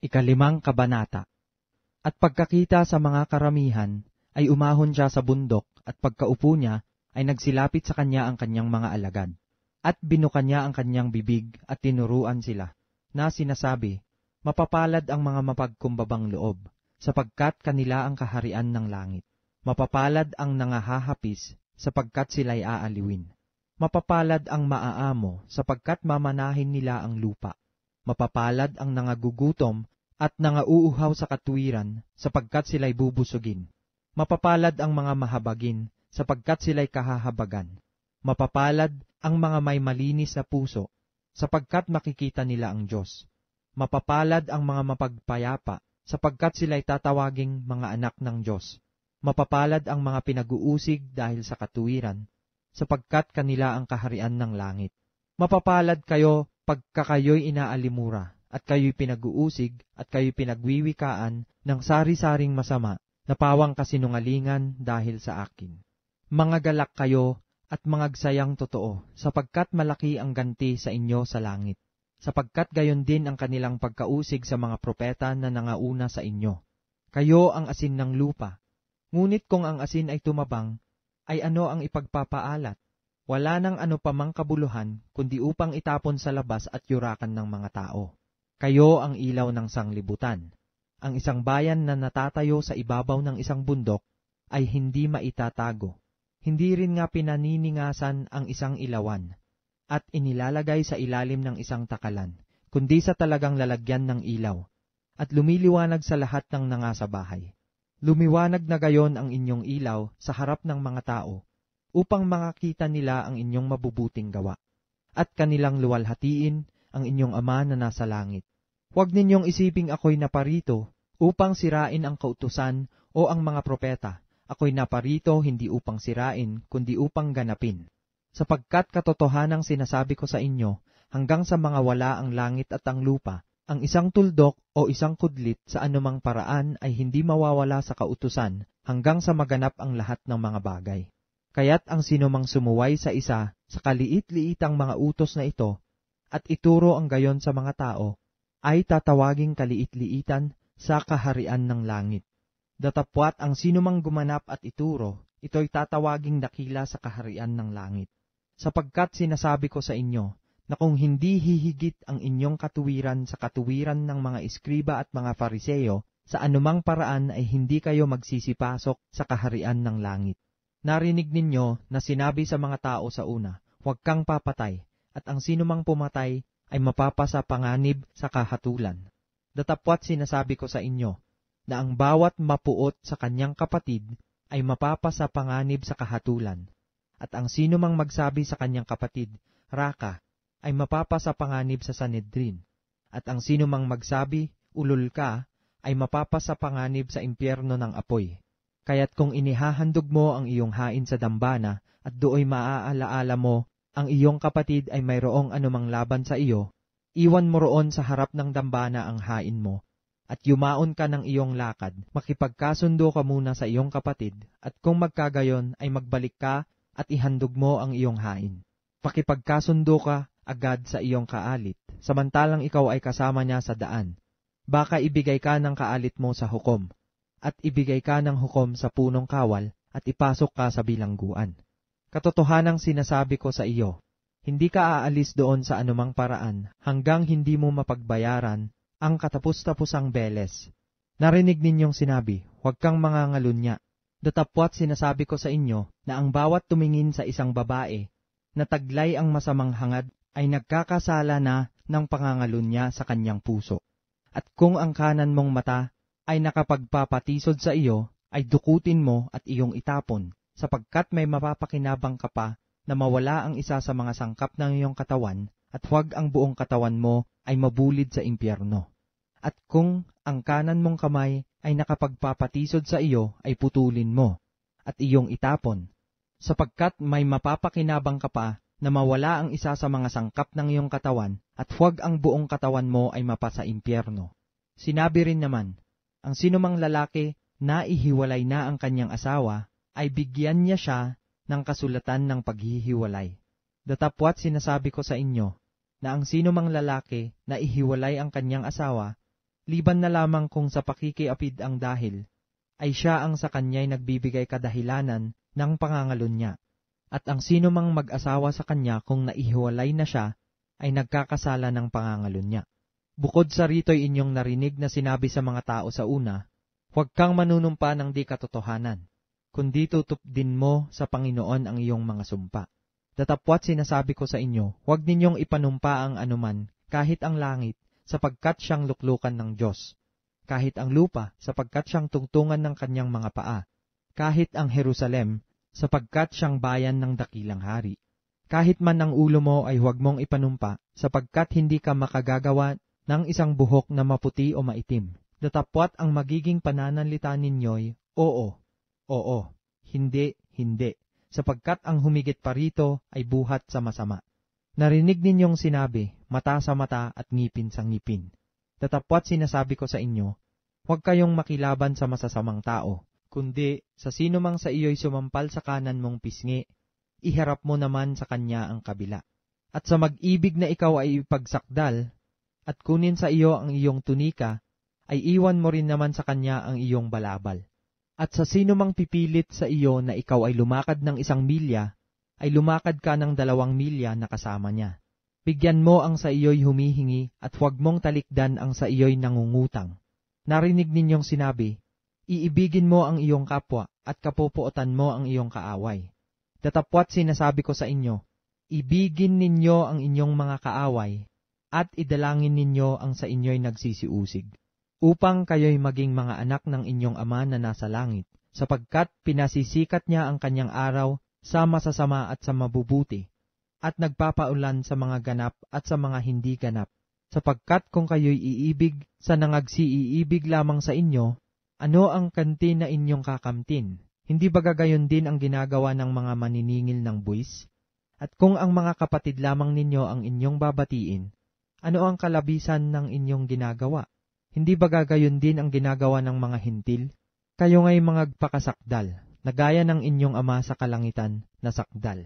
Ikalimang kabanata. At pagkakita sa mga karamihan, ay umahon siya sa bundok, at pagkaupo niya, ay nagsilapit sa kanya ang kanyang mga alagad. At binuka niya ang kanyang bibig, at tinuruan sila, na sinasabi, mapapalad ang mga mapagkumbabang loob, sapagkat kanila ang kaharian ng langit. Mapapalad ang nangahahapis, sapagkat sila'y aaliwin. Mapapalad ang maaamo, sapagkat mamanahin nila ang lupa. Mapapalad ang nangagugutom at nangauuhaw sa katuwiran, sapagkat sila'y bubusugin. Mapapalad ang mga mahabagin, sapagkat sila'y kahahabagan. Mapapalad ang mga may malinis na puso, sapagkat makikita nila ang Diyos. Mapapalad ang mga mapagpayapa, sapagkat sila'y tatawaging mga anak ng Diyos. Mapapalad ang mga pinag-uusig dahil sa katuwiran, sapagkat kanila ang kaharian ng langit. Mapapalad kayo pagka kayo'y inaalimura, at kayo'y pinag-uusig, at kayo'y pinagwiwikaan ng sari-saring masama, na pawang kasinungalingan dahil sa akin. Mga galak kayo, at mangagsayang totoo, sapagkat malaki ang ganti sa inyo sa langit. Sapagkat gayon din ang kanilang pagkausig sa mga propeta na nangauna sa inyo. Kayo ang asin ng lupa. Ngunit kung ang asin ay tumabang, ay ano ang ipagpapaalat? Wala nang ano pamang kabuluhan, kundi upang itapon sa labas at yurakan ng mga tao. Kayo ang ilaw ng sanglibutan. Ang isang bayan na natatayo sa ibabaw ng isang bundok ay hindi maitatago. Hindi rin nga pinaniningasan ang isang ilawan at inilalagay sa ilalim ng isang takalan, kundi sa talagang lalagyan ng ilaw, at lumiliwanag sa lahat ng nangasabahay. Lumiwanag na gayon ang inyong ilaw sa harap ng mga tao, upang makakita nila ang inyong mabubuting gawa, at kanilang luwalhatiin ang inyong Ama na nasa langit. Huwag ninyong isiping ako'y naparito upang sirain ang kautusan o ang mga propeta. Ako'y naparito hindi upang sirain, kundi upang ganapin. Sapagkat katotohanang sinasabi ko sa inyo, hanggang sa mga wala ang langit at ang lupa, ang isang tuldok o isang kudlit sa anumang paraan ay hindi mawawala sa kautusan hanggang sa maganap ang lahat ng mga bagay. Kaya't ang sinumang sumuway sa isa sa kaliit-liitang mga utos na ito at ituro ang gayon sa mga tao, ay tatawaging kaliit-liitan sa kaharian ng langit. Datapwat ang sinumang gumanap at ituro, ito'y tatawaging dakila sa kaharian ng langit. Sapagkat sinasabi ko sa inyo, na kung hindi hihigit ang inyong katuwiran sa katuwiran ng mga iskriba at mga fariseyo, sa anumang paraan ay hindi kayo magsisipasok sa kaharian ng langit. Narinig ninyo na sinabi sa mga tao sa una, huwag kang papatay, at ang sinumang pumatay ay mapapasa panganib sa kahatulan. Datapwat sinasabi ko sa inyo, na ang bawat mapuot sa kanyang kapatid ay mapapasa panganib sa kahatulan, at ang sinumang magsabi sa kanyang kapatid, Raka, ay mapapasa panganib sa Sanhedrin, at ang sinumang magsabi, Ulol ka, ay mapapasa panganib sa impyerno ng apoy. Kaya't kung inihahandog mo ang iyong hain sa dambana at dooy maaalaala mo ang iyong kapatid ay mayroong anumang laban sa iyo, iwan mo roon sa harap ng dambana ang hain mo, at yumaon ka ng iyong lakad, makipagkasundo ka muna sa iyong kapatid, at kung magkagayon ay magbalik ka at ihandog mo ang iyong hain. Pakipagkasundo ka agad sa iyong kaalit, samantalang ikaw ay kasama niya sa daan. Baka ibigay ka ng kaalit mo sa hukom, at ibigay ka ng hukom sa punong kawal, at ipasok ka sa bilangguan. Katotohanang sinasabi ko sa iyo, hindi ka aalis doon sa anumang paraan hanggang hindi mo mapagbayaran ang katapus-tapusang beles. Narinig ninyong sinabi, huwag kang mangangalunya. Datapwat sinasabi ko sa inyo na ang bawat tumingin sa isang babae na taglay ang masamang hangad ay nagkakasala na ng pangangalunya sa kanyang puso. At kung ang kanan mong mata ay nakapagpapatisod sa iyo, ay dukutin mo at iyong itapon, sapagkat may mapapakinabang ka pa na mawala ang isa sa mga sangkap ng iyong katawan, at huwag ang buong katawan mo ay mabulid sa impyerno. At kung ang kanan mong kamay ay nakapagpapatisod sa iyo, ay putulin mo, at iyong itapon, sapagkat may mapapakinabang ka pa na mawala ang isa sa mga sangkap ng iyong katawan, at huwag ang buong katawan mo ay mapasa impyerno. Sinabi rin naman, ang sinumang lalaki na ihiwalay na ang kanyang asawa, ay bigyan niya siya ng kasulatan ng paghihiwalay. Datapwat sinasabi ko sa inyo, na ang sinumang lalaki na ihiwalay ang kanyang asawa, liban na lamang kung sa pakikiapid ang dahil, ay siya ang sa kanya'y nagbibigay kadahilanan ng pangangalon niya. At ang sino mang mag-asawa sa kanya kung naihiwalay na siya, ay nagkakasala ng pangangalon niya. Bukod sa rito'y inyong narinig na sinabi sa mga tao sa una, huwag kang manunumpa ng di katotohanan, kundi tutupdin mo sa Panginoon ang iyong mga sumpa. Datapwat sinasabi ko sa inyo, huwag ninyong ipanumpa ang anuman, kahit ang langit, sapagkat siyang luklukan ng Diyos, kahit ang lupa, sapagkat siyang tungtungan ng kanyang mga paa, kahit ang Jerusalem, sapagkat siyang bayan ng dakilang hari. Kahit man ang ulo mo ay huwag mong ipanumpa, sapagkat hindi ka makagagawa ng isang buhok na maputi o maitim. Datapwat ang magiging pananalita ninyo'y, oo, oo, hindi, hindi, sapagkat ang humigit pa rito ay buhat sa masama. Narinig ninyong sinabi, mata sa mata at ngipin sa ngipin. Datapwat sinasabi ko sa inyo, huwag kayong makilaban sa masasamang tao, kundi sa sino mang sa iyo'y sumampal sa kanan mong pisngi, iharap mo naman sa kanya ang kabila. At sa mag-ibig na ikaw ay ipagsakdal, at kunin sa iyo ang iyong tunika, ay iwan mo rin naman sa kanya ang iyong balabal. At sa sino mang pipilit sa iyo na ikaw ay lumakad ng 1 milya, ay lumakad ka ng 2 milya na kasama niya. Bigyan mo ang sa iyo'y humihingi, at huwag mong talikdan ang sa iyo'y nangungutang. Narinig ninyong sinabi, iibigin mo ang iyong kapwa, at kapupuotan mo ang iyong kaaway. Datapwat sinasabi ko sa inyo, ibigin ninyo ang inyong mga kaaway, at idalangin ninyo ang sa inyo'y nagsisiusig, upang kayo'y maging mga anak ng inyong Ama na nasa langit, sapagkat pinasisikat niya ang kanyang araw sa masasama at sa mabubuti, at nagpapaulan sa mga ganap at sa mga hindi ganap, sapagkat kung kayo'y iibig sa nangagsiiibig lamang sa inyo, ano ang kanti na inyong kakamtin? Hindi ba gagayon din ang ginagawa ng mga maniningil ng buwis? At kung ang mga kapatid lamang ninyo ang inyong babatiin, ano ang kalabisan ng inyong ginagawa? Hindi ba gagayon din ang ginagawa ng mga hintil? Kayo nga'y mga pakasakdal, na gaya ng inyong Ama sa kalangitan na sakdal.